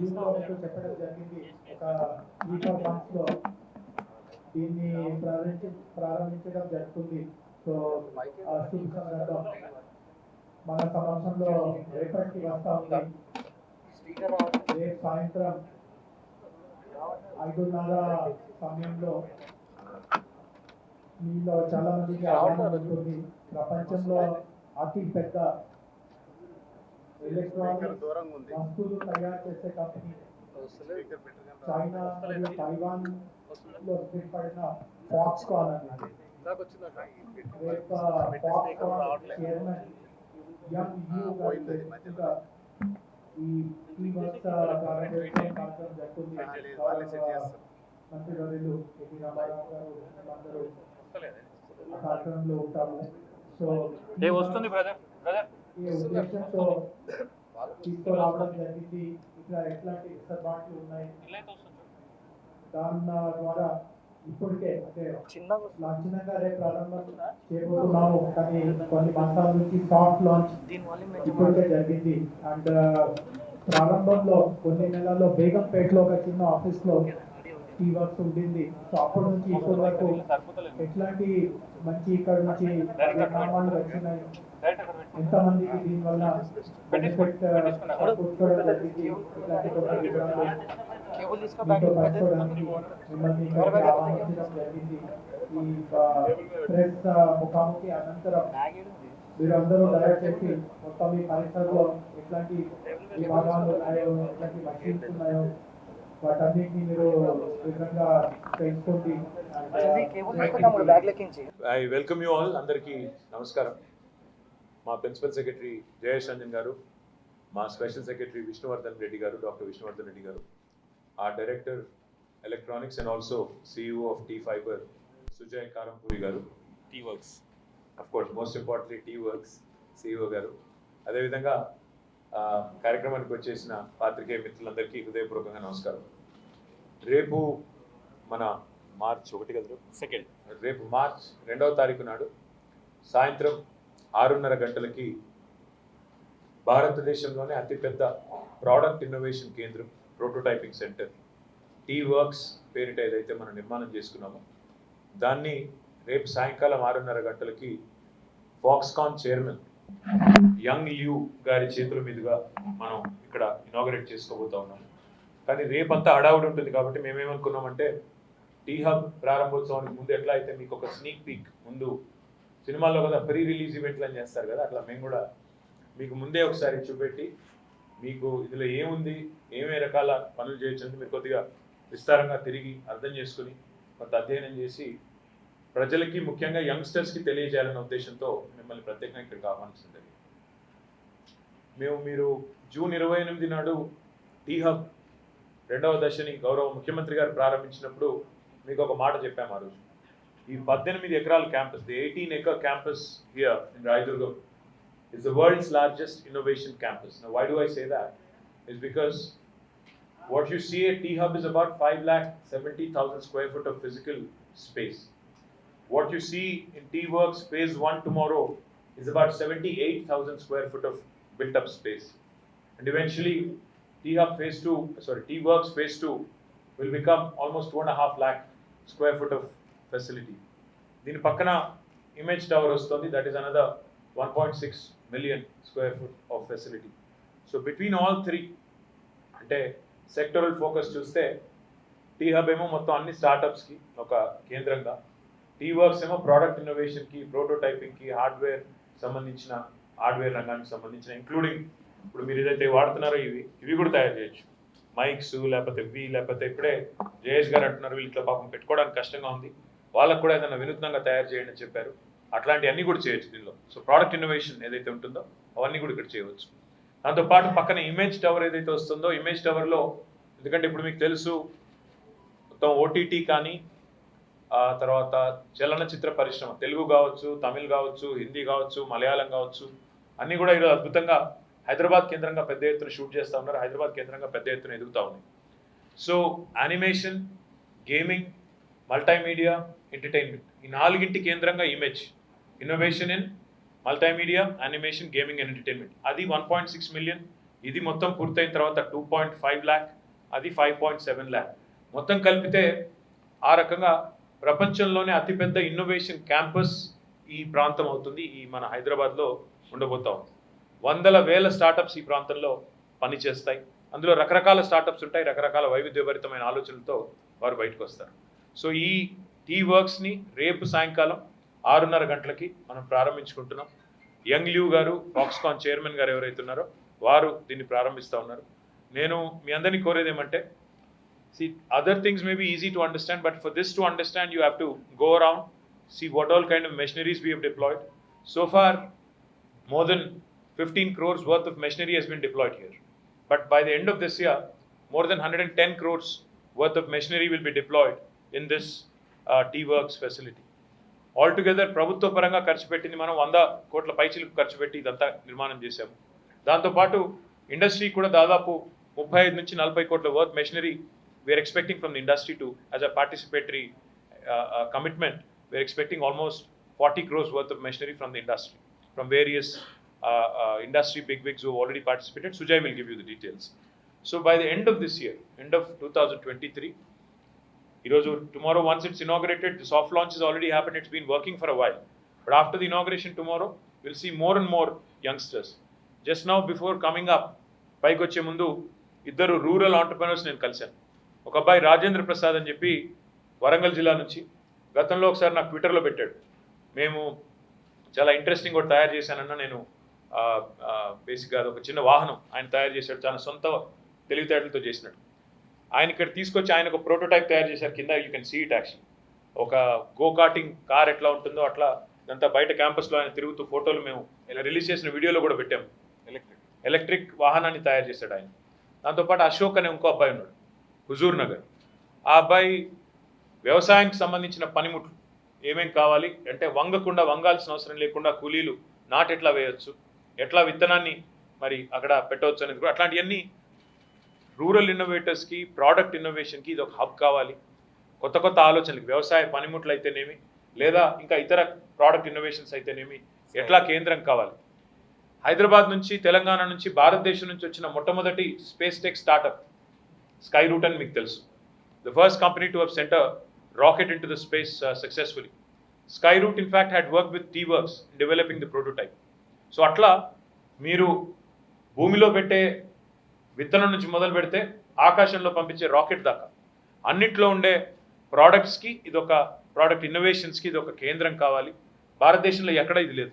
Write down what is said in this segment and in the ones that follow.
జూన్లో మీకు చెప్పడం జరిగింది. ఒక 3-4 మంత్స్లో దీన్ని ప్రారంభించడం జరుగుతుంది. సో శుభ సందర్భం మన సమక్షంలో రేపటికి వస్తూ ఉంది. రేపు సాయంత్రం 5:30 సమయంలో మీలో చాలా మందికి అవగాహన ఉంటుంది. ప్రపంచంలో అతి పెద్ద ఎలక్ట్రానిక్ వస్తువులు తయారు చేసే కంపెనీ చైనా మరియు తైవాన్ లో స్థిరపడిన ఫాక్స్కాన్ అనేది. రేపు ఫాక్స్కాన్ చైర్మన్ యూ గారు ఈ వర్క్స్ ప్రారంభించడం జరుగుతుంది. మంత్రివర్యులు కేటీ రామారావు గారు అందరూ ఆ కార్యక్రమంలో ఉంటాము. సో ఈ ఉద్దేశంతో తీసుకురావడం జరిగింది. ఇక్కడ ఎట్లాంటి వెసులుబాట్లు ఉన్నాయి దాని ద్వారా ఇప్పటికే అంటే లాంఛనంగా రేపు ప్రారంభం చేయబోతున్నాము. కానీ కొన్ని మాసాల నుంచి సాఫ్ట్ లాంచ్ ఇప్పటికే జరిగింది. అండ్ ప్రారంభంలో కొన్ని నెలల్లో బేగంపేటలో ఒక చిన్న ఆఫీస్లో టీ వర్క్స్ ఉండింది. సో అప్పటి నుంచి ఇప్పటి వరకు ఎట్లాంటి మంచి ఇక్కడ నుంచి పరిణామాలు వచ్చినాయి, ఎంతమందికి దీనివల్ల బెనిఫిట్ కూర్చోవడం జరిగింది, ఇట్లాంటి కొన్ని వివరాలు మీతో పంచుకోవడానికి మిమ్మల్ని ఇక్కడికి ఆహ్వానించడం జరిగింది. ఈ ప్రెస్ ముఖాముఖి అనంతరం మీరు అందరూ దయచేసి మొత్తం ఈ పరిసరలో ఎట్లాంటి విభాగాలు ఉన్నాయో, ఎట్లాంటి మషీన్స్ ఉన్నాయో వాటన్నిటిని మీరు విధంగా తెలుసుకోండి. I welcome you all. అందరికీ నమస్కారం. మా ప్రిన్సిపల్ సెక్రటరీ జయేష్ రంజన్ గారు, మా స్పెషల్ సెక్రటరీ విష్ణువర్ధన్ రెడ్డి గారు, డాక్టర్ విష్ణువర్ధన్ రెడ్డి గారు, our director electronics and also CEO of T Fiber Sujay Karampuri garu, T Works, of course most importantly T Works CEO garu, ade vidhanga కార్యక్రమానికి వచ్చేసిన పాత్రికేయ మిత్రులందరికీ హృదయపూర్వకంగా నమస్కారం. రేపు మన మార్చ్ 2 రేపు మార్చ్ 2వ తారీఖు నాడు సాయంత్రం 6:30 గంటలకి భారతదేశంలోనే అతిపెద్ద ప్రోడక్ట్ ఇన్నోవేషన్ కేంద్రం, ప్రోటోటైపింగ్ సెంటర్ టీ వర్క్స్ పేరిట ఏదైతే మనం నిర్మాణం చేసుకున్నామో దాన్ని రేపు సాయంకాలం 6:30 గంటలకి ఫాక్స్కాన్ చైర్మన్ యంగ్ లియూ గారి చేతుల మీదుగా మనం ఇక్కడ ఇనాగరేట్ చేసుకోబోతా ఉన్నాం. కానీ రేపంతా హడావుడి ఉంటుంది కాబట్టి మేమేమనుకున్నామంటే టీ హబ్ ప్రారంభోత్సవానికి ముందు ఎట్లా అయితే మీకు ఒక స్నీక్ పీక్ ముందు సినిమాల్లో కదా ప్రీ రిలీజ్ ఈవెంట్లు అని చేస్తారు కదా, అట్లా మేము కూడా మీకు ముందే ఒకసారి చూపెట్టి మీకు ఇందులో ఏముంది, ఏమే రకాల పనులు చేయొచ్చు అని మీరు కొద్దిగా విస్తారంగా తిరిగి అర్థం చేసుకుని కొంత అధ్యయనం చేసి ప్రజలకి ముఖ్యంగా యంగ్స్టర్స్కి తెలియజేయాలనే ఉద్దేశంతో మిమ్మల్ని ప్రత్యేకంగా ఇక్కడికి ఆహ్వానించడం జరిగింది. మీరు జూన్ 28 నాడు టీ హబ్ 2వ దశని గౌరవ ముఖ్యమంత్రి గారు ప్రారంభించినప్పుడు మీకు ఒక మాట చెప్పాము. ఆ రోజు ఈ 18 ఎకరాల campus, the 18-acre campus here in Rayadurgam is the world's largest innovation campus. Now why do I say that? Is because what you see at T Hub is about 5,70,000 square foot of physical space. What you see in T Works phase 1 tomorrow is about 78,000 square foot of built up space. And eventually T Works phase 2 will become almost 2.5 lakh square foot of facility. Deen pakkana image tower ostundi, that is another 1.6 million square foot of facility. So between all three, ante sectoral focus chuste T Hub emo mottham anni startups ki oka kendranga, T Works emo product innovation ki, prototyping ki, hardware sambandhinchina hardware రంగానికి సంబంధించిన including ఇప్పుడు మీరు ఏదైతే వాడుతున్నారో ఇవి కూడా తయారు చేయొచ్చు. Mics లేకపోతే ఇప్పుడే జయేష్ గారు అంటున్నారు వీళ్ళు ఇట్లా పాపం పెట్టుకోవడానికి కష్టంగా ఉంది, వాళ్ళకు కూడా ఏదైనా వినూత్నంగా తయారు చేయండి అని చెప్పారు. అట్లాంటివన్నీ కూడా చేయొచ్చు దీనిలో. సో ప్రోడక్ట్ ఇన్నోవేషన్ ఏదైతే ఉంటుందో అవన్నీ కూడా ఇక్కడ చేయవచ్చు. దాంతోపాటు పక్కన ఇమేజ్ టవర్ ఏదైతే వస్తుందో, ఇమేజ్ టవర్లో ఎందుకంటే ఇప్పుడు మీకు తెలుసు మొత్తం ఓటీటీ కానీ తర్వాత చలనచిత్ర పరిశ్రమ, తెలుగు కావచ్చు, తమిళ్ కావచ్చు, హిందీ కావచ్చు, మలయాళం కావచ్చు, అన్నీ కూడా ఈరోజు అద్భుతంగా హైదరాబాద్ కేంద్రంగా పెద్ద ఎత్తున షూట్ చేస్తూ ఉన్నారు, హైదరాబాద్ కేంద్రంగా పెద్ద ఎత్తున ఎదుగుతూ ఉన్నాయి. So animation, gaming, multimedia, entertainment, ఈ 4గింటి కేంద్రంగా image innovation in multimedia, animation, gaming and entertainment, అది 1.6 million ఇది మొత్తం పూర్తయిన తర్వాత 2.5 lakh, అది 5.7 lakh. మొత్తం కలిపితే ఆ రకంగా ప్రపంచంలోనే అతిపెద్ద ఇన్నోవేషన్ క్యాంపస్ ఈ ప్రాంతం అవుతుంది. ఈ మన హైదరాబాద్లో ఉండబోతా ఉంది. వందల వేల స్టార్టప్స్ ఈ ప్రాంతంలో పనిచేస్తాయి. అందులో రకరకాల స్టార్టప్స్ ఉంటాయి, రకరకాల వైవిధ్యభరితమైన ఆలోచనలతో వారు బయటకు వస్తారు. సో ఈ టీ వర్క్స్ని రేపు సాయంకాలం 6:30 గంటలకి మనం ప్రారంభించుకుంటున్నాం. యంగ్ లియూ గారు, ఫాక్స్కాన్ చైర్మన్ గారు ఎవరైతే ఉన్నారో వారు దీన్ని ప్రారంభిస్తూ ఉన్నారు. నేను మీ అందరినీ కోరేది ఏమంటే, see, other things may be easy to understand, but for this to understand you have to go around, see what all kind of machineries we have deployed. So far more than 15 crores worth of machinery has been deployed here, but by the end of this year more than 110 crores worth of machinery will be deployed in this tea works facility. Altogether ప్రభుత్వ పరంగా ఖర్చు పెట్టింది మనం 100 కోట్ల పైచిలకు ఖర్చు పెట్టి ఇదంతా నిర్మాణం చేశాము. దాంతోపాటు ఇండస్ట్రీ కూడా దాదాపు 35 నుంచి 40 కోట్ల worth machinery we are expecting from the industry to, as a participatory commitment, we are expecting almost 40 crores worth of machinery from the industry, from various industry bigwigs who have already participated. Sujay will give you the details. So by the end of this year, end of 2023, tomorrow once it's inaugurated, the soft launch has already happened, it's been working for a while. But after the inauguration tomorrow, we'll see more and more youngsters. Just now before coming up, పైకొచ్చే ముందు ఇద్దరు rural entrepreneurs నేను కలిశాను. ఒక అబ్బాయి రాజేంద్ర ప్రసాద్ అని చెప్పి వరంగల్ జిల్లా నుంచి గతంలో ఒకసారి నాకు ట్విట్టర్లో పెట్టాడు, మేము చాలా ఇంట్రెస్టింగ్ ఒకటి తయారు చేశానన్నా, నేను బేసిక్గా అది ఒక చిన్న వాహనం ఆయన తయారు చేశాడు, చాలా సొంత తెలివితేటలతో చేసినట్టు. ఆయన ఇక్కడ తీసుకొచ్చి ఆయన ఒక ప్రోటోటైప్ తయారు చేశారు. కింద you can see it actually, ఒక గో కార్టింగ్ కార్ ఎట్లా ఉంటుందో అట్లా ఇదంతా బయట క్యాంపస్లో ఆయన తిరుగుతూ ఫోటోలు మేము ఇలా రిలీజ్ చేసిన వీడియోలో కూడా పెట్టాము. ఎలక్ట్రిక్ వాహనాన్ని తయారు చేశాడు ఆయన. దాంతోపాటు అశోక్ అనే ఇంకో అబ్బాయి ఉన్నాడు, హుజూర్ నగర్. ఆ అబ్బాయి వ్యవసాయానికి సంబంధించిన పనిముట్లు ఏమేం కావాలి అంటే, వంగాల్సిన అవసరం లేకుండా కూలీలు నాటు ఎట్లా వేయొచ్చు, ఎట్లా విత్తనాన్ని మరి అక్కడ పెట్టవచ్చు అనేది కూడా, అట్లాంటివన్నీ రూరల్ ఇన్నోవేటర్స్కి, ప్రోడక్ట్ ఇన్నోవేషన్కి ఇది ఒక హబ్ కావాలి. కొత్త కొత్త ఆలోచనలకి వ్యవసాయ పనిముట్లు అయితేనేమి, లేదా ఇంకా ఇతర ప్రోడక్ట్ ఇన్నోవేషన్స్ అయితేనేమి ఎట్లా కేంద్రం కావాలి. హైదరాబాద్ నుంచి, తెలంగాణ నుంచి, భారతదేశం నుంచి వచ్చిన మొట్టమొదటి space tech startup Skyroot అని మీకు తెలుసు. The first company to have sent a rocket in to the space successfully. Skyroot in fact had work with T works in developing the prototype. So అట్లా మీరు భూమిలో పెట్టే విత్తనం నుంచి మొదలు పెడితే ఆకాశంలో పంపించే రాకెట్ దాకా అన్నిట్లో ఉండే ప్రోడక్ట్స్కి ఇదొక ప్రోడక్ట్ ఇన్నోవేషన్స్కి ఇది ఒక కేంద్రం కావాలి. భారతదేశంలో ఎక్కడ ఇది లేదు,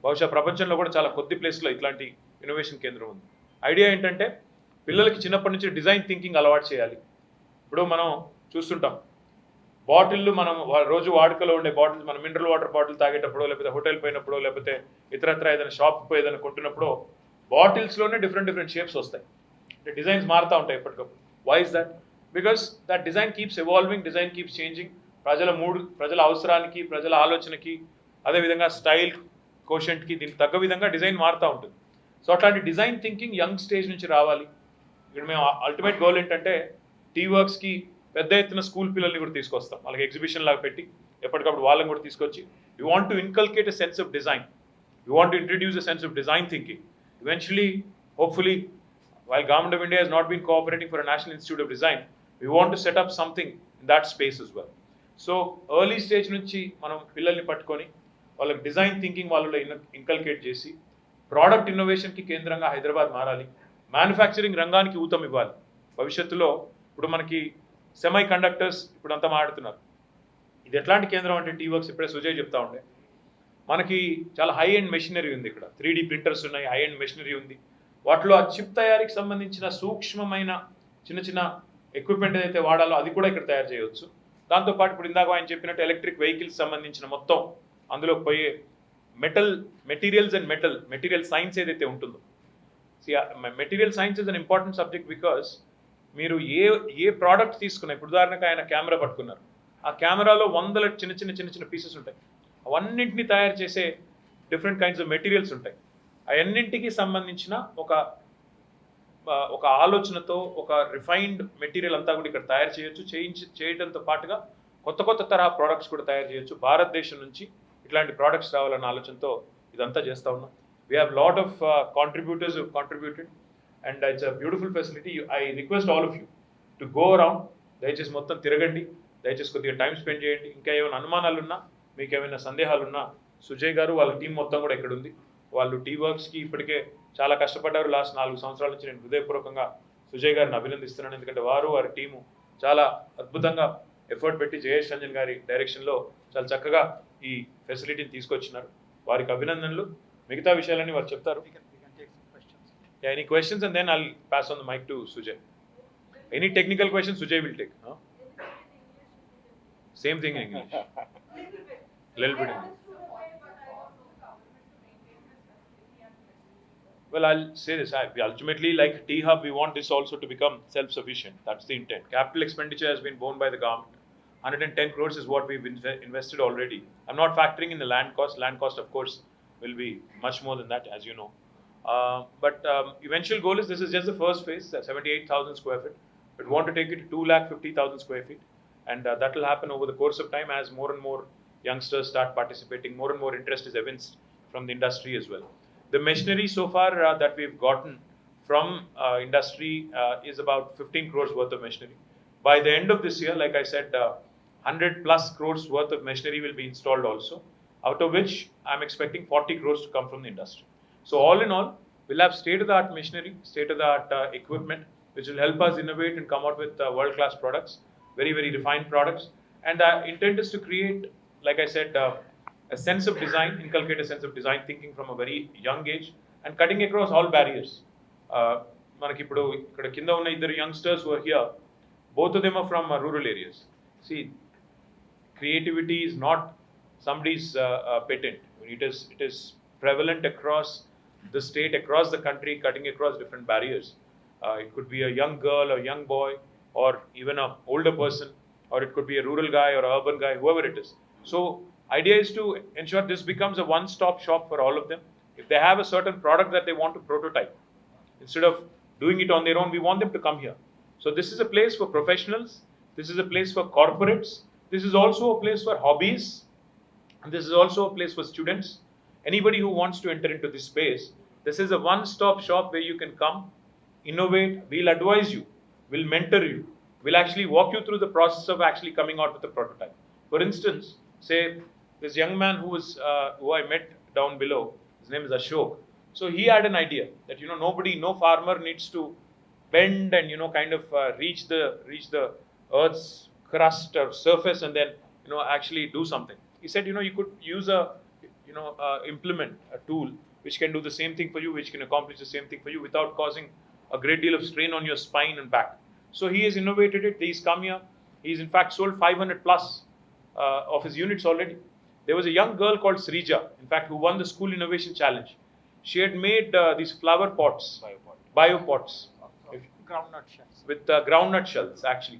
బహుశా ప్రపంచంలో కూడా చాలా కొద్ది ప్లేస్లో ఇట్లాంటి ఇన్నోవేషన్ కేంద్రం ఉంది. ఐడియా ఏంటంటే, పిల్లలకి చిన్నప్పటి నుంచి డిజైన్ థింకింగ్ అలవాటు చేయాలి. ఇప్పుడు మనం చూస్తుంటాం బాటిళ్ళు, మనం రోజు వాడుకలో ఉండే బాటిల్స్, మనం మినరల్ వాటర్ బాటిల్ తాగేటప్పుడు, లేకపోతే హోటల్ పోయినప్పుడు, లేకపోతే ఇతరత్ర ఏదైనా షాప్ పోయి ఏదైనా కొంటున్నప్పుడు బాటిల్స్లోనే డిఫరెంట్ షేప్స్ వస్తాయి, అంటే డిజైన్స్ మారుతూ ఉంటాయి ఎప్పటికప్పుడు. Why is that? Because that design keeps evolving, design keeps changing. ప్రజల అవసరానికి, ప్రజల ఆలోచనకి, అదేవిధంగా స్టైల్ కోషెంట్కి దీనికి తగ్గ విధంగా డిజైన్ మారుతూ ఉంటుంది. సో అట్లాంటి డిజైన్ థింకింగ్ యంగ్ స్టేజ్ నుంచి రావాలి. ఇక్కడ మేము అల్టిమేట్ గోల్ ఏంటంటే, టీ వర్క్స్కి పెద్ద ఎత్తున స్కూల్ పిల్లల్ని కూడా తీసుకొస్తాం, వాళ్ళకి ఎగ్జిబిషన్ లాగా పెట్టి ఎప్పటికప్పుడు వాళ్ళని కూడా తీసుకొచ్చి, you want to inculcate a sense of design, you want to introduce a sense of design thinking. Eventually, hopefully, while Government of India has not been cooperating for a National Institute of Design, we want to set up something in that space as well. So early stage నుంచి మనం పిల్లల్ని పట్టుకొని వాళ్ళకి design thinking వాళ్ళలో inculcate చేసి, product ఇన్నోవేషన్కి కేంద్రంగా హైదరాబాద్ మారాలి, manufacturing రంగానికి ఊతం ఇవ్వాలి. భవిష్యత్తులో ఇప్పుడు మనకి సెమీ కండక్టర్స్ ఇప్పుడు అంతా మాట్లాడుతున్నారు, ఇది ఎట్లాంటి కేంద్రం అంటే టీ వర్క్స్, ఇప్పుడే సుజయ్ చెప్తా ఉండే, మనకి చాలా హై ఎండ్ మెషినరీ ఉంది ఇక్కడ, 3D ప్రింటర్స్ ఉన్నాయి, హై ఎండ్ మెషినరీ ఉంది. వాటిలో ఆ చిప్ తయారీకి సంబంధించిన సూక్ష్మమైన చిన్న ఎక్విప్మెంట్ ఏదైతే వాడాలో అది కూడా ఇక్కడ తయారు చేయవచ్చు. దాంతోపాటు ఇప్పుడు ఇందాక ఆయన చెప్పినట్టు ఎలక్ట్రిక్ వెహికల్స్ సంబంధించిన మొత్తం అందులో పోయే మెటీరియల్స్ అండ్ మెటీరియల్ సైన్స్ ఏదైతే ఉంటుందో, material science is an important subject. Because మీరు ఏ ప్రోడక్ట్ తీసుకున్నా, ఇప్పుడు ఉదాహరణకు ఆయన కెమెరా పట్టుకున్నారు, ఆ కెమెరాలో వందల చిన్న పీసెస్ ఉంటాయి, అవన్నింటినీ తయారు చేసే డిఫరెంట్ కైండ్స్ ఆఫ్ మెటీరియల్స్ ఉంటాయి. అవన్నింటికి సంబంధించిన ఒక ఆలోచనతో ఒక రిఫైన్డ్ మెటీరియల్ అంతా కూడా ఇక్కడ తయారు చేయడంతో పాటుగా కొత్త తరహా ప్రోడక్ట్స్ కూడా తయారు చేయొచ్చు. భారతదేశం నుంచి ఇట్లాంటి ప్రోడక్ట్స్ రావాలన్న ఆలోచనతో ఇదంతా చేస్తూ ఉన్నాం. We have lot of contributors who contributed, and it's a beautiful facility. I request all of you to go around. దయచేసి మొత్తం తిరగండి, దయచేసి కొద్దిగా టైం స్పెండ్ చేయండి. ఇంకా ఏమైనా అనుమానాలు ఉన్నా, మీకు ఏమైనా సందేహాలు ఉన్నా, సుజయ్ గారు వాళ్ళ టీం మొత్తం కూడా ఇక్కడ ఉంది. వాళ్ళు టీ వర్క్స్కి ఇప్పటికే చాలా కష్టపడ్డారు. లాస్ట్ 4 సంవత్సరాల నుంచి నేను హృదయపూర్వకంగా సుజయ్ గారిని అభినందిస్తున్నాను. ఎందుకంటే వారి టీము చాలా అద్భుతంగా ఎఫర్ట్ పెట్టి జయేష్ రంజన్ గారి డైరెక్షన్లో చాలా చక్కగా ఈ ఫెసిలిటీని తీసుకొచ్చినారు. వారికి అభినందనలు. మిగతా విషయాలన్నీ వారు చెప్తారు. Yeah, any questions, and then I'll pass on the mic to Sujay. Any technical questions, Sujay will take. Huh? Same thing in English. Little bit English. Well, I'll say this. Ultimately, like T-Hub, we want this also to become self-sufficient. That's the intent. Capital expenditure has been borne by the government. 110 crores is what we've invested already. I'm not factoring in the land cost. Land cost, of course, will be much more than that, as you know. But eventual goal is, this is just the first phase, 78,000 square feet. We want to take it to 250,000 square feet, and that will happen over the course of time as more and more youngsters start participating. More and more interest is evinced from the industry as well. The machinery so far that we've gotten from industry is about 15 crores worth of machinery. By the end of this year, like I said, 100 plus crores worth of machinery will be installed also, out of which I'm expecting 40 crores to come from the industry. So all in all, we'll have state-of-the-art machinery, state-of-the-art equipment, which will help us innovate and come out with world-class products, very, very refined products. And the intent is to create, like I said, a sense of design, inculcate a sense of design thinking from a very young age, and cutting across all barriers. మనకి ఇప్పుడు ఇక్కడ కింద ఉన్న ఇద్దరు youngsters who are here, both of them are from rural areas. See, creativity is not somebody's patent. It is prevalent across the state, across the country, cutting across different barriers. It could be a young girl or young boy, or even an older person, or it could be a rural guy or an urban guy, whoever it is. So idea is to ensure this becomes a one-stop shop for all of them. If they have a certain product that they want to prototype, instead of doing it on their own, we want them to come here. So this is a place for professionals, this is a place for corporates, this is also a place for hobbies, and this is also a place for students. Anybody who wants to enter into this space, this is a one-stop shop where you can come, innovate, we'll advise you, we'll mentor you, we'll actually walk you through the process of actually coming out with a prototype. For instance, say this young man who I met down below, his name is Ashok. So he had an idea that, no farmer needs to bend and, kind of reach the earth's crust or surface and then, actually do something. He said, you could use implement, a tool which can do the same thing for you, which can accomplish the same thing for you without causing a great deal of strain on your spine and back. So he has innovated it. He's come here. He's in fact sold 500 plus of his units already. There was a young girl called Srija, in fact, who won the School Innovation Challenge. She had made these flower pots, biopots, Groundnut shells. with groundnut shells. Actually,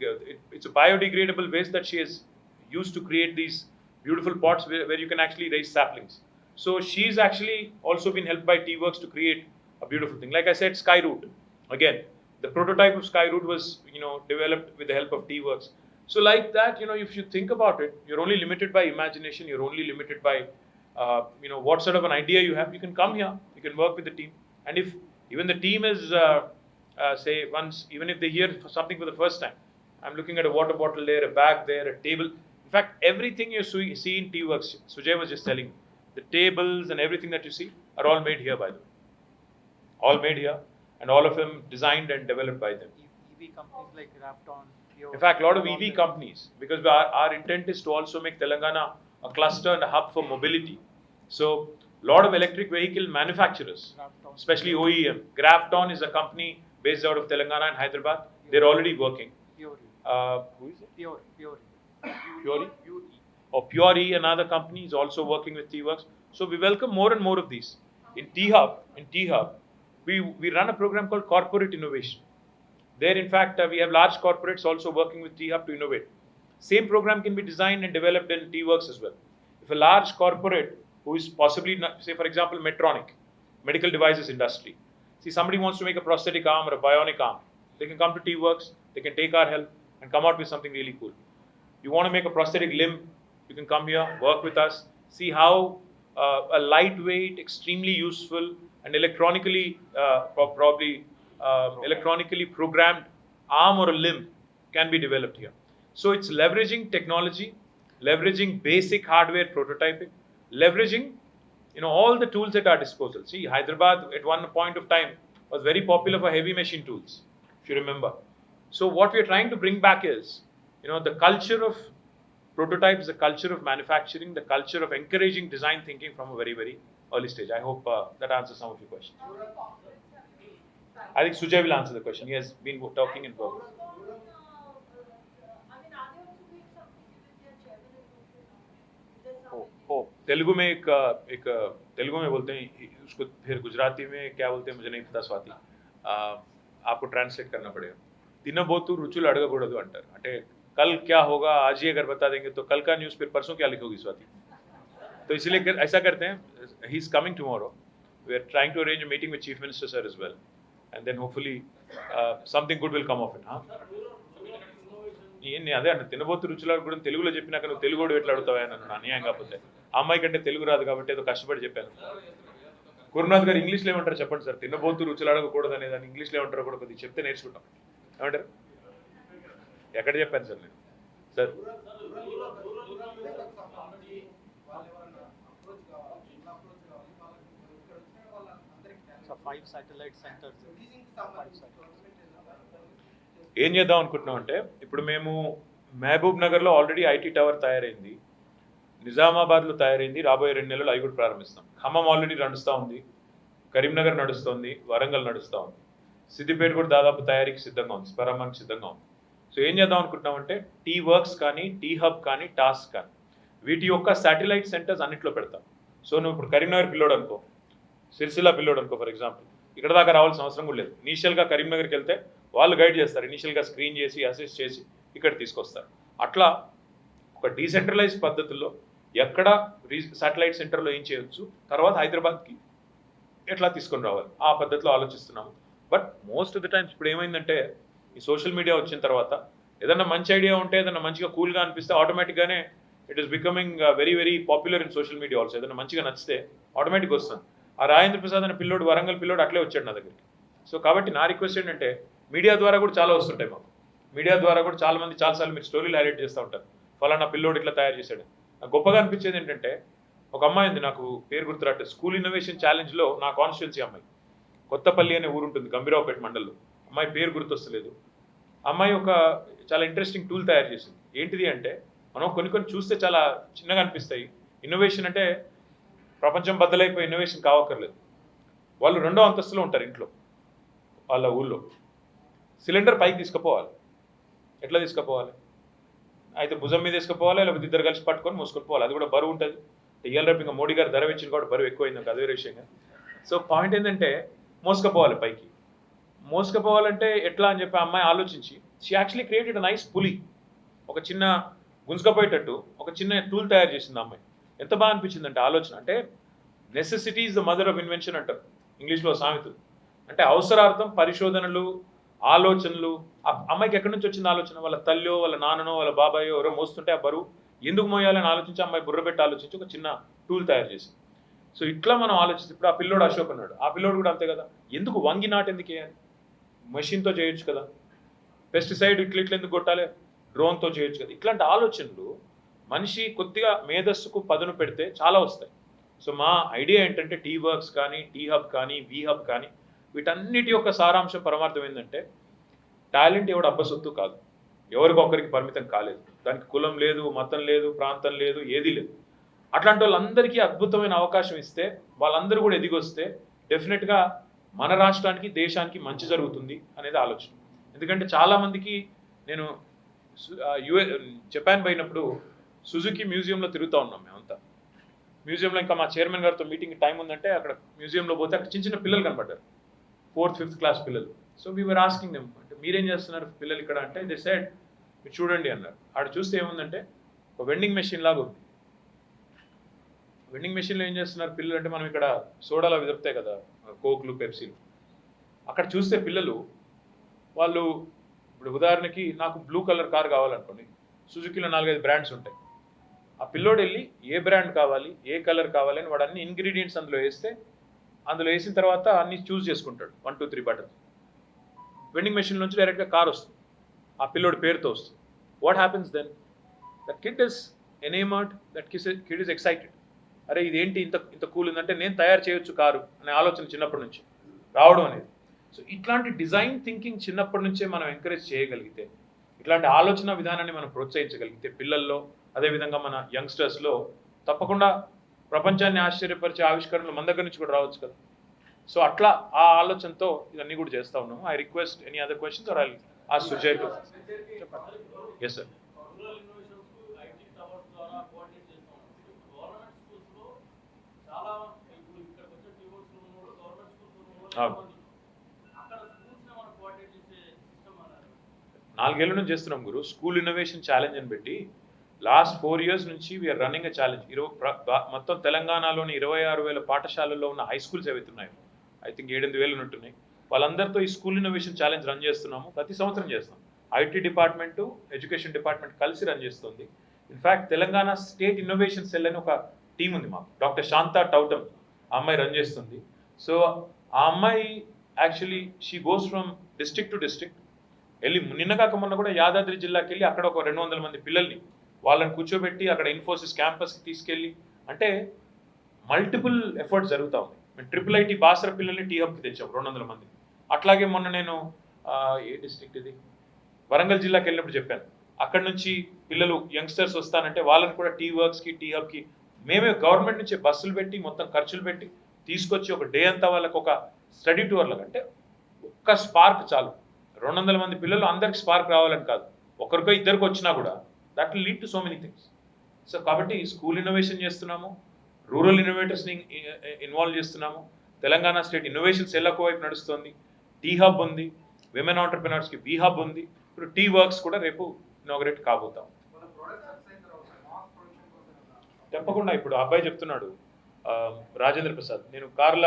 it's a biodegradable waste that she has used to create these beautiful pots where you can actually raise saplings. So she's actually also been helped by T-Works to create a beautiful thing. Like I said, Skyroot. Again, the prototype of Skyroot was, developed with the help of T-Works. So like that, if you think about it, you're only limited by imagination. You're only limited by, what sort of an idea you have. You can come here. You can work with the team. And if even the team is, say once, even if they hear something for the first time, I'm looking at a water bottle there, a bag there, a table. In fact, everything you see in T-Works, Sujay was just telling me, the tables and everything that you see are all made here by them. All made here, and all of them designed and developed by them. EV companies like Grafton. In fact, a lot of EV companies, because our intent is to also make Telangana a cluster and a hub for mobility. So, a lot of electric vehicle manufacturers, especially OEM. Grafton is a company based out of Telangana and Hyderabad. They're already working. Who is it? Pure. Or Pure, another company, is also working with T-Works. So we welcome more and more of these. In T-Hub, we run a program called Corporate Innovation. There, in fact, we have large corporates also working with T-Hub to innovate. Same program can be designed and developed in T-Works as well. If a large corporate who is possibly, say for example, Medtronic, medical devices industry, see somebody wants to make a prosthetic arm or a bionic arm, they can come to T-Works, they can take our help and come out with something really cool. You want to make a prosthetic limb, you can come here, work with us, see how a lightweight, extremely useful and electronically probably electronically programmed arm or a limb can be developed here. So it's leveraging technology, leveraging basic hardware prototyping, leveraging all the tools at our disposal. See, Hyderabad at one point of time was very popular for heavy machine tools, if you remember. So what we are trying to bring back is the culture of prototypes, the culture of manufacturing, the culture of encouraging design thinking from a very, very early stage. I hope that answers some of your questions. I think Sujay will answer the question. He has been talking in progress. Telugu में एक तेलुगु में बोलते हैं उसको, फिर गुजराती में क्या बोलते हैं मुझे नहीं पता स्वाति, आपको ट्रांसलेट करना पड़ेगा. తినబోతు రుచులు అడగకూడదు అంటారు. అంటే कल क्या होगा आज ही अगर बता देंगे तो कल का न्यूज़ फिर परसों क्या लिखोगी स्वाति. तो इसलिए ऐसा करते हैं, he is coming tomorrow, we are trying to arrange a meeting with chief minister sir as well, and then hopefully something good will come of it. అదే అంటే తినబోతు రుచులు కూడా తెలుగులో చెప్పినాక నువ్వు తెలుగుడు ఎట్లా అడుగుతావా నన్ను అన్యాయం కాకపోతే. ఆ అమ్మాయి కంటే తెలుగు రాదు కాబట్టి ఏదో కష్టపడి చెప్పాను. గురునాథ్ గారు ఇంగ్లీష్లో ఏమంటారు చెప్పండి సార్, తినబోతు రుచులు అడగకూడదు అనేది దాన్ని ఇంగ్లీష్లో ఏమంటారో కూడా కొద్దిగా చెప్తే నేర్చుకుంటాం. ఏమంటారు? ఎక్కడ చెప్పాను సార్ నేను సార్? ఏం చేద్దాం అనుకుంటున్నాం అంటే, ఇప్పుడు మేము మహబూబ్ నగర్లో ఆల్రెడీ ఐటీ టవర్ తయారైంది, నిజామాబాద్లో తయారైంది, రాబోయే 2 నెలలు అవి కూడా ప్రారంభిస్తాం. ఖమ్మం ఆల్రెడీ నడుస్తూ ఉంది, కరీంనగర్ నడుస్తుంది, వరంగల్ నడుస్తూ ఉంది, సిద్దిపేట కూడా దాదాపు తయారీకి సిద్ధంగా ఉంది, ప్రారంభానికి సిద్ధంగా ఉంది. సో ఏం చేద్దాం అనుకుంటున్నామంటే, టీ వర్క్స్ కానీ, టీ హబ్ కానీ, టాస్క్ కానీ, వీటి యొక్క శాటిలైట్ సెంటర్స్ అన్నింటిలో పెడతాం. సో నువ్వు ఇప్పుడు కరీంనగర్ పిల్లోడు అనుకో, సిరిసిల్ల పిల్లోడు అనుకో ఫర్ ఎగ్జాంపుల్, ఇక్కడ దాకా రావాల్సిన అవసరం కూడా లేదు. ఇనీషియల్గా కరీంనగర్కి వెళ్తే వాళ్ళు గైడ్ చేస్తారు, ఇనీషియల్గా స్క్రీన్ చేసి అసిస్ట్ చేసి ఇక్కడ తీసుకొస్తారు. అట్లా ఒక డీసెంట్రలైజ్ పద్ధతుల్లో ఎక్కడ శాటిలైట్ సెంటర్లో ఏం చేయొచ్చు, తర్వాత హైదరాబాద్కి ఎట్లా తీసుకొని రావాలి, ఆ పద్ధతిలో ఆలోచిస్తున్నాము. But most of the times ఇప్పుడు ఏమైందంటే, ఈ సోషల్ మీడియా వచ్చిన తర్వాత ఏదన్నా మంచి ఐడియా ఉంటే, ఏదన్నా మంచిగా కూల్గా అనిపిస్తే ఆటోమేటిక్గానే it is becoming very very popular in social media also. ఏదైనా మంచిగా నచ్చితే ఆటోమేటిక్ వస్తుంది. ఆ రాజేంద్ర ప్రసాద్ అనే పిల్లోడు, వరంగల్ పిల్లోడు అట్లే వచ్చాడు నా దగ్గరికి. సో కాబట్టి నా రిక్వెస్ట్ ఏంటంటే, మీడియా ద్వారా కూడా చాలా వస్తుంటాయి మాకు. మీడియా ద్వారా కూడా చాలామంది చాలాసార్లు మీరు స్టోరీలు హైలైట్ చేస్తూ ఉంటారు, ఫలానా పిల్లోడు ఇట్లా తయారు చేశాడు. నాకు గొప్పగా అనిపించేది ఏంటంటే, ఒక అమ్మాయి ఉంది, నాకు పేరు గుర్తురాట్లేదు, స్కూల్ ఇన్నోవేషన్ ఛాలెంజ్లో నా కాన్స్టిట్యున్సీ అమ్మాయి, కొత్తపల్లి అనే ఊరు ఉంటుంది గంభీరావుపేట మండలంలో, అమ్మాయి పేరు గుర్తొస్తలేదు. అమ్మాయి ఒక చాలా ఇంట్రెస్టింగ్ టూల్ తయారు చేసింది. ఏంటిది అంటే, మనం కొన్ని చూస్తే చాలా చిన్నగా అనిపిస్తాయి. ఇన్నోవేషన్ అంటే ప్రపంచం బద్దలైపోయి ఇన్నోవేషన్ కావక్కర్లేదు. వాళ్ళు 2వ అంతస్తులో ఉంటారు ఇంట్లో, వాళ్ళ ఊళ్ళో సిలిండర్ పైకి తీసుకుపోవాలి. ఎట్లా తీసుకుపోవాలి? అయితే భుజం మీద తీసుకుపోవాలి, లేకపోతే ఇద్దరు కలిసి పట్టుకొని మోసుకొని పోవాలి. అది కూడా బరువు ఉంటుంది. ఇవాళ రేపు ఇంకా మోడీ గారు ధర పెంచిన కూడా బరువు ఎక్కువైంది, అది వేరే విషయంగా. సో పాయింట్ ఏంటంటే, మోసుకుపోవాలి పైకి. మోసుకుపోవాలంటే ఎట్లా అని చెప్పి అమ్మాయి ఆలోచించి, she actually created a nice పులి, ఒక చిన్న గుంజుకపోయేటట్టు ఒక చిన్న టూల్ తయారు చేసింది అమ్మాయి. ఎంత బాగా అనిపించిందంటే ఆలోచన. అంటే necessity is the mother of invention అంటారు ఇంగ్లీష్లో సామెత. అంటే అవసరార్థం పరిశోధనలు, ఆలోచనలు. అమ్మాయికి ఎక్కడి నుంచి వచ్చింది ఆలోచన? వాళ్ళ తల్లో, వాళ్ళ నాన్ననో, వాళ్ళ బాబాయో ఎవరో మోస్తుంటే ఆ బరువు ఎందుకు మోయాలని ఆలోచించి అమ్మాయి బుర్రబెట్టి ఆలోచించి ఒక చిన్న టూల్ తయారు చేసింది. సో ఇట్లా మనం ఆలోచిస్తే, ఇప్పుడు ఆ పిల్లోడు అశోక్ అన్నాడు, ఆ పిల్లోడు కూడా అంతే కదా. ఎందుకు వంగి నాటు ఎందుకు వేయాలి? మెషిన్తో చేయొచ్చు కదా. పెస్టిసైడ్ ఇట్లా ఎందుకు కొట్టాలి? డ్రోన్తో చేయొచ్చు కదా. ఇట్లాంటి ఆలోచనలు మనిషి కొద్దిగా మేధస్సుకు పదును పెడితే చాలా వస్తాయి. సో మా ఐడియా ఏంటంటే, టీ వర్క్స్ కానీ, టీ హబ్ కానీ, వి హబ్ కానీ, వీటన్నిటి యొక్క సారాంశం పరమార్థం ఏంటంటే, టాలెంట్ ఎవడు అబ్బసొత్తు కాదు, ఎవరికొకరికి పరిమితం కాలేదు. దానికి కులం లేదు, మతం లేదు, ప్రాంతం లేదు, ఏదీ లేదు. అట్లాంటి వాళ్ళందరికీ అద్భుతమైన అవకాశం ఇస్తే, వాళ్ళందరూ కూడా ఎదిగొస్తే డెఫినెట్గా మన రాష్ట్రానికి, దేశానికి మంచి జరుగుతుంది అనేది ఆలోచన. ఎందుకంటే చాలామందికి నేను జపాన్ పోయినప్పుడు సుజుకి మ్యూజియంలో తిరుగుతూ ఉన్నాం మేమంతా. మ్యూజియంలో ఇంకా మా చైర్మన్ గారితో మీటింగ్ టైం ఉందంటే, అక్కడ మ్యూజియంలో పోతే అక్కడ చిన్న చిన్న పిల్లలు కనబడ్డారు, 4th 5th క్లాస్ పిల్లలు. So we were asking them, అంటే మీరేం చేస్తున్నారు పిల్లలు ఇక్కడ అంటే, దే సెడ్ మీరు చూడండి అన్నారు. ఆడ చూస్తే ఏముందంటే, ఒక వెండింగ్ మెషిన్ లాగా ఉంది. వెండింగ్ మెషిన్లో ఏం చేస్తున్నారు పిల్లలు అంటే, మనం ఇక్కడ సోడాలు అవి దొరుకుతాయి కదా, కోక్లు, పెప్సీలు. అక్కడ చూస్తే పిల్లలు, వాళ్ళు ఇప్పుడు ఉదాహరణకి నాకు బ్లూ కలర్ కార్ కావాలనుకోండి, సుజుకిలో 4-5 బ్రాండ్స్ ఉంటాయి. ఆ పిల్లోడు వెళ్ళి ఏ బ్రాండ్ కావాలి, ఏ కలర్ కావాలి అని వాడు అన్ని ఇంగ్రీడియంట్స్ అందులో వేస్తే, అందులో వేసిన తర్వాత అన్ని చూస్ చేసుకుంటాడు, 1 2 3 బటన్స్. వెండింగ్ మెషిన్ నుంచి డైరెక్ట్గా కార్ వస్తుంది, ఆ పిల్లోడి పేరుతో వస్తుంది. What happens then? That kid is enamoured, that kid is excited. అరే ఇదేంటి ఇంత ఇంత కూల్ ఉందంటే నేను తయారు చేయొచ్చు కారు అనే ఆలోచన చిన్నప్పటి నుంచి రావడం అనేది. సో ఇట్లాంటి డిజైన్ థింకింగ్ చిన్నప్పటి నుంచే మనం ఎంకరేజ్ చేయగలిగితే, ఇట్లాంటి ఆలోచన విధానాన్ని మనం ప్రోత్సహించగలిగితే పిల్లల్లో, అదేవిధంగా మన యంగ్స్టర్స్లో తప్పకుండా ప్రపంచాన్ని ఆశ్చర్యపరిచే ఆవిష్కరణలు మన దగ్గర నుంచి కూడా రావచ్చు కదా. సో అట్లా ఆ ఆలోచనతో ఇవన్నీ కూడా చేస్తూ ఉన్నాము. I request any other questions or I ask Sujay to. Yes sir. నాలుగేళ్ల నుంచి చేస్తున్నాం గురు, స్కూల్ ఇన్నోవేషన్ ఛాలెంజ్ అని పెట్టి. లాస్ట్ 4 years నుంచి వీఆర్ రన్నింగ్ అ ఛాలెంజ్. మొత్తం తెలంగాణలోని 26,000 పాఠశాలల్లో ఉన్న హై స్కూల్స్ ఏవైతున్నాయి, ఐ థింక్ 7,000 ఉంటున్నాయి, వాళ్ళందరితో ఈ స్కూల్ ఇన్నోవేషన్ ఛాలెంజ్ రన్ చేస్తున్నాము. ప్రతి సంవత్సరం చేస్తాం. ఐటీ డిపార్ట్మెంటు, ఎడ్యుకేషన్ డిపార్ట్మెంట్ కలిసి రన్ చేస్తుంది. In fact Telangana state innovation cell అని ఒక టీం ఉంది మాకు, డాక్టర్ శాంతా టౌటమ్, ఆ అమ్మాయి రన్ చేస్తుంది. సో ఆ అమ్మాయి actually she goes from district to district వెళ్ళి, నిన్న కాక మొన్న కూడా యాదాద్రి జిల్లాకి వెళ్ళి అక్కడ ఒక 200 మంది పిల్లల్ని వాళ్ళని కూర్చోబెట్టి అక్కడ ఇన్ఫోసిస్ క్యాంపస్కి తీసుకెళ్ళి, అంటే మల్టిపుల్ ఎఫర్ట్స్ జరుగుతూ ఉంది. మేము IIIT బాసర పిల్లల్ని టీ హబ్కి తెచ్చాం 200 మంది. అట్లాగే మొన్న నేను ఏ డిస్ట్రిక్ట్ ఇది, వరంగల్ జిల్లాకి వెళ్ళినప్పుడు చెప్పాను, అక్కడ నుంచి పిల్లలు యంగ్స్టర్స్ వస్తానంటే వాళ్ళని కూడా టీ వర్క్స్కి, టీ హబ్కి మేమే గవర్నమెంట్ నుంచి బస్సులు పెట్టి మొత్తం ఖర్చులు పెట్టి తీసుకొచ్చి ఒక డే అంతా వాళ్ళకి ఒక స్టడీ టూర్లకు, అంటే ఒక్క స్పార్క్ చాలు. 200 మంది పిల్లలు అందరికి స్పార్క్ రావాలని కాదు, ఒకరికో ఇద్దరికి వచ్చినా కూడా that will lead to so many things. So కాబట్టి స్కూల్ ఇన్నోవేషన్ చేస్తున్నాము, రూరల్ ఇన్నోవేటర్స్ని ఇన్వాల్వ్ చేస్తున్నాము, తెలంగాణ స్టేట్ ఇన్నోవేషన్ సెల్ వైపు నడుస్తుంది, టీ హబ్ ఉంది, విమెన్ ఆంటర్ప్రినర్స్కి బీ హబ్ ఉంది, ఇప్పుడు టీ వర్క్స్ కూడా రేపు ఇనాగరేట్ కాబోతాం. తప్పకుండా. ఇప్పుడు అబ్బాయి చెప్తున్నాడు రాజేంద్ర ప్రసాద్, నేను కార్ల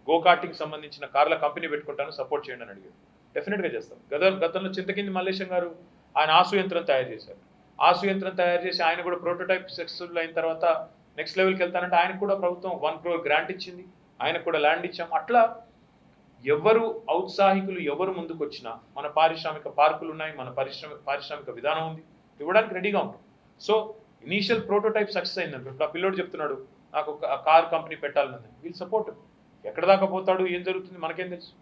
గో కార్టింగ్ సంబంధించిన కార్ల కంపెనీ పెట్టుకుంటాను, సపోర్ట్ చేయండి అని అడిగాడు. డెఫినెట్గా చేస్తాం. గతంలో చింతకింది మల్లేశం గారు ఆయన ఆసు యంత్రం తయారు చేశారు. ఆసు యంత్రం తయారు చేసి ఆయన కూడా ప్రోటోటైప్ సక్సెస్ఫుల్ అయిన తర్వాత నెక్స్ట్ లెవెల్కి వెళ్తానంటే ఆయనకు కూడా ప్రభుత్వం 1 crore గ్రాంట్ ఇచ్చింది, ఆయనకు కూడా ల్యాండ్ ఇచ్చాం. అట్లా ఎవరు ఔత్సాహికులు ఎవరు ముందుకు వచ్చినా, మన పారిశ్రామిక పార్కులు ఉన్నాయి, మన పారిశ్రామిక విధానం ఉంది, ఇవ్వడానికి రెడీగా ఉంటాం. సో ఇనీషియల్ ప్రోటోటైప్ సక్సెస్ అయిందంటే, ఇప్పుడు ఆ పిల్లోడు చెప్తున్నాడు నాకు ఒక కార్ కంపెనీ పెట్టాలని, వీళ్ళు సపోర్ట్. ఎక్కడ దాకా పోతాడు, ఏం జరుగుతుంది మనకేం తెలుసు.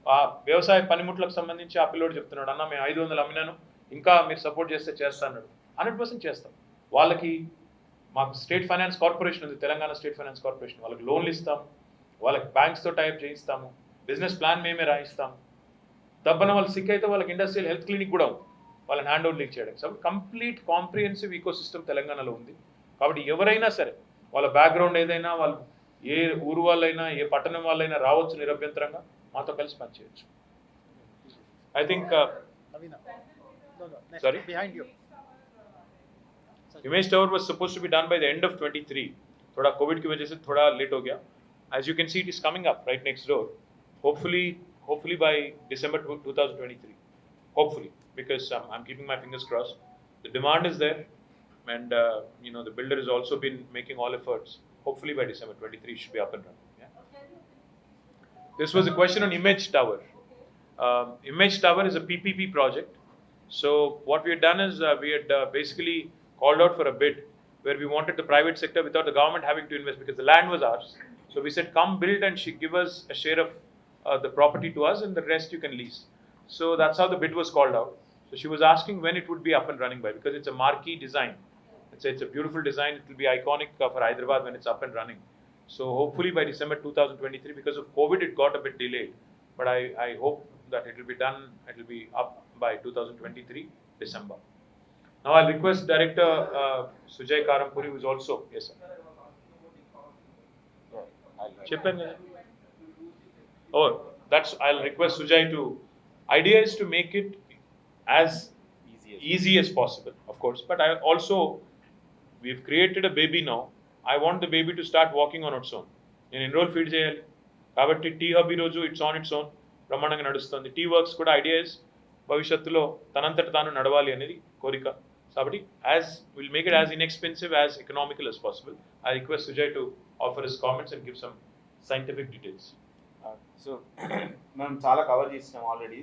ఆ వ్యవసాయ పనిముట్లకు సంబంధించి ఆ పిల్లోడు చెప్తున్నాడు, అన్న మేము 500 అమ్మినాను, ఇంకా మీరు సపోర్ట్ చేస్తే చేస్తాను. 100% చేస్తాం. వాళ్ళకి మాకు స్టేట్ ఫైనాన్స్ కార్పొరేషన్ ఉంది, తెలంగాణ స్టేట్ ఫైనాన్స్ కార్పొరేషన్, వాళ్ళకి లోన్లు ఇస్తాము, వాళ్ళకి బ్యాంక్స్తో టైప్ చేయిస్తాము, బిజినెస్ ప్లాన్ మేమే రాయిస్తాము. దబ్బన వాళ్ళు సిక్ అయితే వాళ్ళకి ఇండస్ట్రియల్ హెల్త్ క్లినిక్ కూడా ఉంది, వాళ్ళని హ్యాండ్ ఓవర్ లీక్ చేయడానికి. So complete comprehensive eco system తెలంగాణలో ఉంది. కాబట్టి ఎవరైనా సరే, వాళ్ళ బ్యాక్గ్రౌండ్ ఏదైనా, వాళ్ళు ఏ ఊరు వాళ్ళైనా, ఏ పట్టణం వాళ్ళైనా రావచ్చు నిరభ్యంతరంగా, మాతో కలిసి పనిచేయచ్చు. I think sorry, behind you, image tower was supposed to be done by the end of 23. थोड़ा कोविड की वजह से थोड़ा लेट हो गया. As you can see, it is coming up right next door. Hopefully by December 2023. Hopefully, because I'm keeping my fingers crossed. The demand is there, and the builder has also been making all efforts. Hopefully by December 23 it should be up and running. Yeah? This was a question on Image Tower. Image Tower is a PPP project. So what we had done is we had basically called out for a bid where we wanted the private sector without the government having to invest, because the land was ours. So we said, come build and give us a share of the property to us, and the rest you can lease. So that's how the bid was called out. So she was asking when it would be up and running by, because it's a marquee design. It's a beautiful design. It will be iconic for HyderaBad when it's up and running. So hopefully by December 2023, because of COVID it got a bit delayed, but I hope that it will be done, it will be up by 2023 December. Now I'll request Director Sujay Karampuri, who is also, yes sir. I'll request Sujay to, idea is to make it as easy as possible, of course, but I also, we've created a baby now. I want the baby to start walking on its own. నేను enroll feed చేయాలి కాబట్టి tea hub ఈరోజు it's on its own బ్రహ్మాండంగా నడుస్తుంది. T works కూడా ideas భవిష్యత్తులో తనంతట తాను నడవాలి అనేది కోరిక. కాబట్టి as will make it as inexpensive, as economical as possible. I request Sujay to offer his comments and give some scientific details. So మనం చాలా కవర్ చేసినాం already.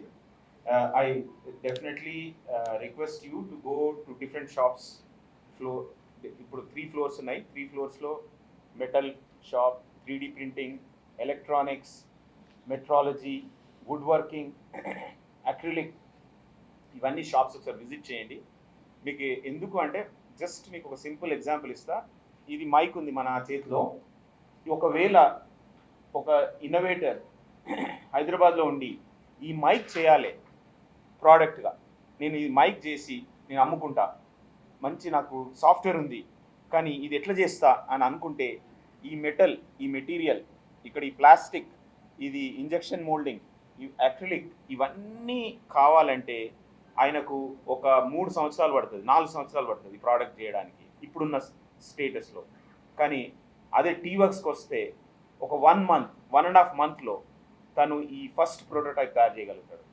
I definitely request you to go to different shops. Floor ఇప్పుడు 3 floors ఉన్నాయి. 3 floors metal shop, 3D printing, electronics, metrology, woodworking, acrylic, ఇవన్నీ shops ఒకసారి visit చేయండి. మీకు ఎందుకు అంటే జస్ట్ మీకు ఒక సింపుల్ ఎగ్జాంపుల్ ఇస్తా. ఇది మైక్ ఉంది మన చేతిలో. ఒకవేళ ఒక ఇన్నోవేటర్ హైదరాబాద్లో ఉండి ఈ మైక్ చేయాలి ప్రోడక్ట్గా, నేను ఈ మైక్ చేసి నేను అమ్ముకుంటా, మంచి నాకు సాఫ్ట్వేర్ ఉంది, కానీ ఇది ఎట్లా చేస్తా అని అనుకుంటే ఈ మెటల్, ఈ మెటీరియల్, ఇక్కడ ఈ ప్లాస్టిక్, ఇది ఇంజెక్షన్ మోల్డింగ్, ఈ అక్రిలిక్, ఇవన్నీ కావాలంటే ఆయనకు ఒక 3 సంవత్సరాలు పడుతుంది, 4 సంవత్సరాలు పడుతుంది ప్రోడక్ట్ చేయడానికి ఇప్పుడున్న స్టేటస్లో. కానీ అదే టీవర్క్స్కి వస్తే ఒక 1 month, 1.5 monthలో తను ఈ ఫస్ట్ ప్రోటోటైప్ తయారు చేయగలుగుతాడు.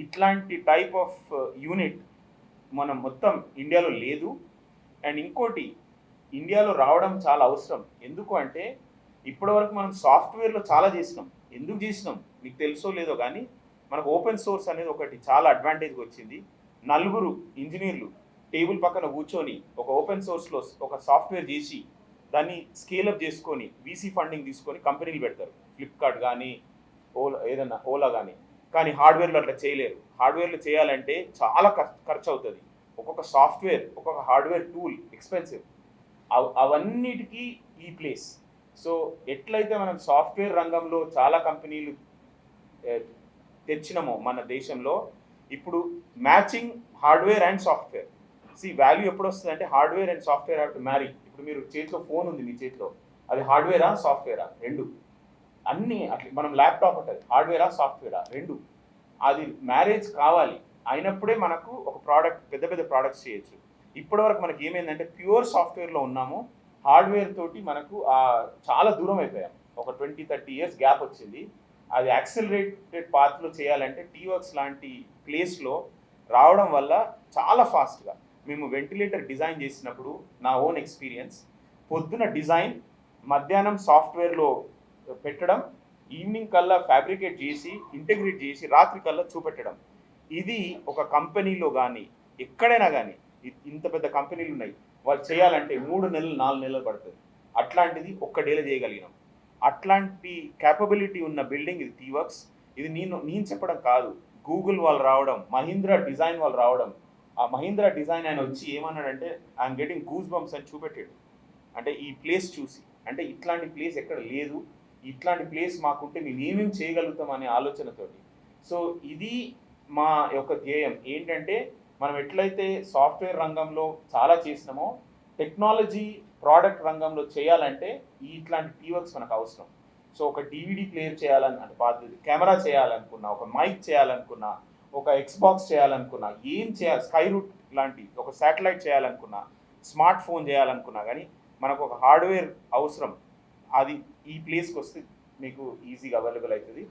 ఇట్లాంటి టైప్ ఆఫ్ యూనిట్ మనం మొత్తం ఇండియాలో లేదు. అండ్ ఇంకోటి, ఇండియాలో రావడం చాలా అవసరం. ఎందుకు అంటే ఇప్పటివరకు మనం సాఫ్ట్వేర్లో చాలా చేసినాం. ఎందుకు చేసినాం మీకు తెలుసో లేదో కానీ మనకు ఓపెన్ సోర్స్ అనేది ఒకటి చాలా అడ్వాంటేజ్గా వచ్చింది. 4 ఇంజనీర్లు టేబుల్ పక్కన కూర్చొని ఒక ఓపెన్ సోర్స్లో ఒక సాఫ్ట్వేర్ చేసి దాన్ని స్కేలప్ చేసుకొని వీసీ ఫండింగ్ తీసుకొని కంపెనీలు పెడతారు. ఫ్లిప్కార్ట్ కానీ ఓలా కానీ హార్డ్వేర్లో అట్లా చేయలేరు. హార్డ్వేర్లో చేయాలంటే చాలా ఖర్చు అవుతుంది. ఒక్కొక్క సాఫ్ట్వేర్, ఒక్కొక్క హార్డ్వేర్ టూల్ ఎక్స్పెన్సివ్. అవన్నిటికీ ఈ ప్లేస్. సో ఎట్లయితే మనం సాఫ్ట్వేర్ రంగంలో చాలా కంపెనీలు తెచ్చినామో మన దేశంలో, ఇప్పుడు matching hardware and software. Value ఎప్పుడు వస్తుంది అంటే hardware and software have to marry. ఇప్పుడు మీరు చేతిలో ఫోన్ ఉంది, మీ చేతిలో అది హార్డ్వేరా సాఫ్ట్వేరా? రెండు. అన్నీ అట్లా మనం ల్యాప్టాప్ ఉంటుంది, హార్డ్వేరా సాఫ్ట్వేరా? రెండు. అది మ్యారేజ్ కావాలి, అయినప్పుడే మనకు ఒక ప్రోడక్ట్, పెద్ద పెద్ద ప్రోడక్ట్స్ చేయొచ్చు. ఇప్పటివరకు మనకి ఏమైందంటే ప్యూర్ సాఫ్ట్వేర్లో ఉన్నాము, హార్డ్వేర్ తోటి మనకు చాలా దూరం అయిపోయాం. ఒక 20-30 years గ్యాప్ వచ్చింది. అది యాక్సిలరేటెడ్ పాత్లో చేయాలంటే టీవర్క్స్ లాంటి ప్లేస్లో రావడం వల్ల చాలా ఫాస్ట్గా మేము వెంటిలేటర్ డిజైన్ చేసినప్పుడు నా ఓన్ ఎక్స్పీరియన్స్, పొద్దున డిజైన్, మధ్యాహ్నం సాఫ్ట్వేర్లో పెట్టడం, ఈవినింగ్ కల్లా ఫ్యాబ్రికేట్ చేసి ఇంటిగ్రేట్ చేసి రాత్రి కల్లా చూపెట్టడం. ఇది ఒక కంపెనీలో కానీ ఎక్కడైనా కానీ, ఇంత పెద్ద కంపెనీలు ఉన్నాయి, వాళ్ళు చేయాలంటే 3 నెలలు 4 నెలలు పడుతుంది. అట్లాంటిది ఒక్క డేలో చేయగలిగినాం. అట్లాంటి క్యాపబిలిటీ ఉన్న బిల్డింగ్ ఇది టీవర్క్స్. ఇది నేను చెప్పడం కాదు, గూగుల్ వాళ్ళు రావడం, మహీంద్రా డిజైన్ వాళ్ళు రావడం. ఆ మహీంద్రా డిజైన్ ఆయన వచ్చి ఏమన్నాడంటే ఐఎమ్ గెటింగ్ గూస్ బంప్స్ అని చూపెట్టాడు. అంటే ఈ ప్లేస్ చూసి, అంటే ఇట్లాంటి ప్లేస్ ఎక్కడ లేదు, ఇట్లాంటి ప్లేస్ మాకుంటే మేము ఏమేమి చేయగలుగుతాం అనే ఆలోచనతోటి. సో ఇది మా యొక్క ధ్యేయం ఏంటంటే, మనం ఎట్లయితే సాఫ్ట్వేర్ రంగంలో చాలా చేసినామో టెక్నాలజీ ప్రోడక్ట్ రంగంలో చేయాలంటే ఇట్లాంటి టీవర్క్స్ మనకు అవసరం. సో ఒక DVD ప్లేయర్ చేయాలని అంటే బాధ్యత, కెమెరా చేయాలనుకున్నా, ఒక మైక్ చేయాలనుకున్నా, ఒక ఎక్స్బాక్స్ చేయాలనుకున్నా, ఏం చేయాలి, స్కై రూట్ లాంటి ఒక శాటిలైట్ చేయాలనుకున్నా, స్మార్ట్ ఫోన్ చేయాలనుకున్నా కానీ మనకు ఒక హార్డ్వేర్ అవసరం. అది ఈ ప్లేస్కి వస్తే మీకు ఈజీగా అవైలబుల్ అవుతుంది.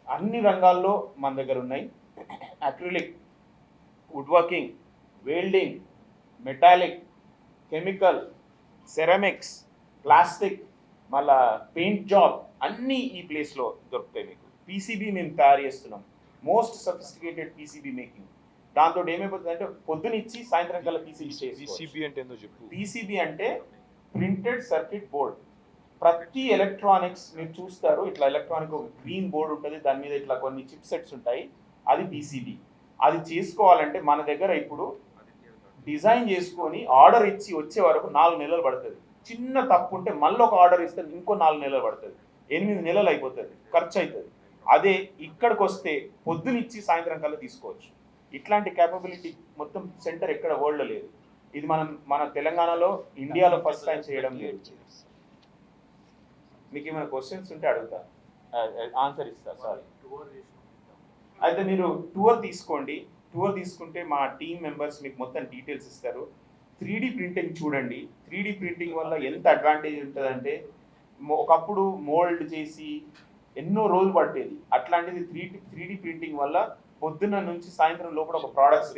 అన్ని రంగాల్లో మన దగ్గర ఉన్నాయి. Acrylic, wood working, welding, metallic, chemical, ceramics, plastic, మళ్ళా పెయింట్ జాబ్, అన్నీ ఈ ప్లేస్లో దొరుకుతాయి మీకు. PCB మేము తయారు చేస్తున్నాం, మోస్ట్ సఫిస్టికేటెడ్ PCB మేకింగ్. దాంతో ఏమైపోతుందంటే పొద్దునిచ్చి సాయంత్రం కల్లా PCB అంటే ఏందో చెప్పు. PCB అంటే ప్రింటెడ్ సర్క్యూట్ బోర్డ్. ప్రతి ఎలక్ట్రానిక్స్ మీరు చూస్తారు, ఇట్లా ఎలక్ట్రానిక్ ఒక గ్రీన్ బోర్డు ఉంటుంది, దాని మీద ఇట్లా కొన్ని చిప్ సెట్స్ ఉంటాయి, అది PCB. అది చేసుకోవాలంటే మన దగ్గర ఇప్పుడు డిజైన్ చేసుకొని ఆర్డర్ ఇచ్చి వచ్చే వరకు 4 నెలలు పడుతుంది. చిన్న తప్పు ఉంటే మళ్ళీ ఒక ఆర్డర్ ఇస్తే ఇంకో 4 నెలలు పడుతుంది, 8 నెలలు అయిపోతుంది, ఖర్చు అవుతుంది. అదే ఇక్కడికి వస్తే పొద్దునిచ్చి సాయంత్రం కల్లా తీసుకోవచ్చు. ఇట్లాంటి క్యాపబిలిటీ మొత్తం సెంటర్ ఎక్కడ వరల్డ్లో లేదు. ఇది మన తెలంగాణలో, ఇండియాలో ఫస్ట్ టైం చేయడం లేదు. మీకు ఏమైనా క్వశ్చన్స్ ఉంటే అడుగుతా, ఆన్సర్ ఇస్తా. సారీ. అయితే మీరు టూర్ తీసుకోండి. టూర్ తీసుకుంటే మా టీం మెంబర్స్ మీకు మొత్తం డీటెయిల్స్ ఇస్తారు. 3D ప్రింటింగ్ చూడండి. 3D ప్రింటింగ్ వల్ల ఎంత అడ్వాంటేజ్ ఉంటుందంటే, ఒకప్పుడు మోల్డ్ చేసి ఎన్నో రోజులు పట్టేది, అట్లాంటిది 3D ప్రింటింగ్ వల్ల పొద్దున్న నుంచి సాయంత్రం లోపల ఒక ప్రోడక్ట్స్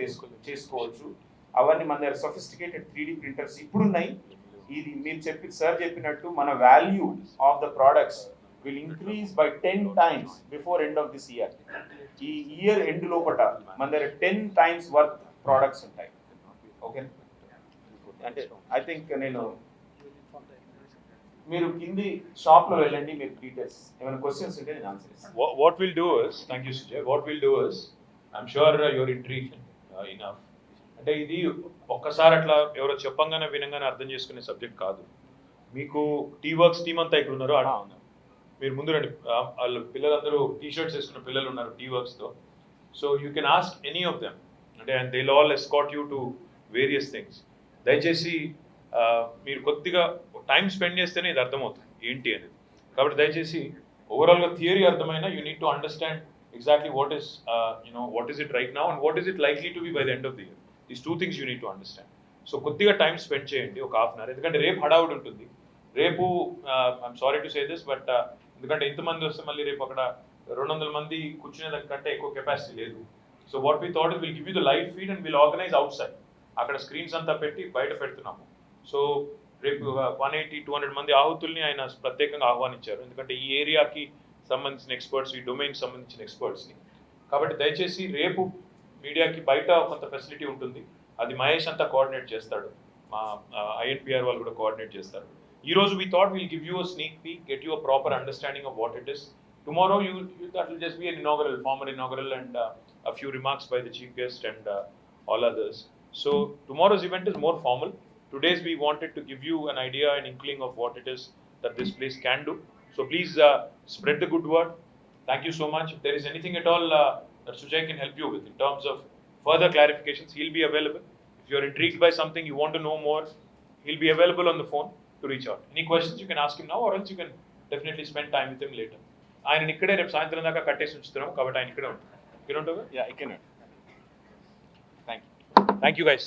చేసుకోవచ్చు. అవన్నీ మన దగ్గర సొఫిస్టికేటెడ్ 3D ప్రింటర్స్ ఇప్పుడున్నాయి. ఇది మీరు సార్ చెప్పినట్టు మన value of the products will increase by 10 times before end of this year. ఈ ఇయర్ ఎండ్ లోపట మన దగ్గర 10 times వర్త్ ప్రోడక్ట్స్ ఉంటాయి. ఓకే, అంటే ఐ థింక్ నేను మీరు కింది షాప్ లో వెళ్ళండి, మీరు డీటెయిల్స్ ఏమైనా క్వశ్చన్స్ ఉంటే నేను ఆన్సర్ ఇస్తాను. What we'll do is, thank you Sujay, what we'll do is, I'm sure you're intrigued enough. అంటే ఇది ఒక్కసారి అట్లా ఎవరో చెప్పంగానే వినంగానే అర్థం చేసుకునే సబ్జెక్ట్ కాదు. మీకు టీ వర్క్స్ టీమ్ అంతా ఇక్కడ ఉన్నారు, మీరు ముందు రండి. వాళ్ళు పిల్లలందరూ టీ షర్ట్స్ వేసుకున్న పిల్లలు ఉన్నారు టీ వర్క్స్తో. So you can ask any of them, అంటే and they all escort you to various things. దయచేసి మీరు కొద్దిగా టైం స్పెండ్ చేస్తేనే ఇది అర్థమవుతుంది ఏంటి అనేది. కాబట్టి దయచేసి ఓవరాల్గా థియరీ అర్థమైనా you need to understand exactly what is what is it right now and what is it likely to be by the end of the year. These 2 things you need to understand. So కొద్దిగా time spend చేయండి, ఒక half an hour. ఎందుకంటే రేపు హడావుడి ఉంటుంది. రేపు I'm sorry to say this, but ఎందుకంటే ఇంతమంది వస్తే మళ్ళీ రేపు అక్కడ 200 మంది కూర్చునే దానికంటే ఎక్కువ కెపాసిటీ లేదు. So what we thought is will give you the live feed and will organise out side. అక్కడ స్క్రీన్స్ అంతా పెట్టి బయట పెడుతున్నాము. సో రేపు 180-200 మంది ఆహుతుల్ని ఆయన ప్రత్యేకంగా ఆహ్వానించారు, ఎందుకంటే ఈ ఏరియాకి సంబంధించిన ఎక్స్పర్ట్స్, ఈ డొమైన్కి సంబంధించిన ఎక్స్పర్ట్స్ని. కాబట్టి దయచేసి రేపు మీడియాకి బయట కొంత ఫెసిలిటీ ఉంటుంది, అది మహేష్ అంతా కోఆర్డినేట్ చేస్తాడు, మా ఐఎన్పిఆర్ వాళ్ళు కూడా కోఆర్డినేట్ చేస్తారు. ఈ రోజు we thought we'll give you a sneak peek, get you a proper understanding of what it is. Tomorrow that will just be an inaugural, formal inaugural, and a few remarks by the chief guest and all others. So tomorrow's event is more formal. Today's we wanted to give you an idea, an inkling of what it is that this place can do. So please spread the good word. Thank you so much. If there is anything at all that Sujay can help you with in terms of further clarifications, he'll be available. If you're intrigued by something, you want to know more, he'll be available on the phone to reach out. Any questions you can ask him now, or else you can definitely spend time with him later. ఆయన ఇక్కడే రేపు సాయంత్రం దాకా కట్టేసి ఉంచుతున్నాము, కాబట్టి ఆయన ఇక్కడే ఉంటారు. ఇక్కడ ఉంటావు? Yeah, I can. Thank you. Thank you guys.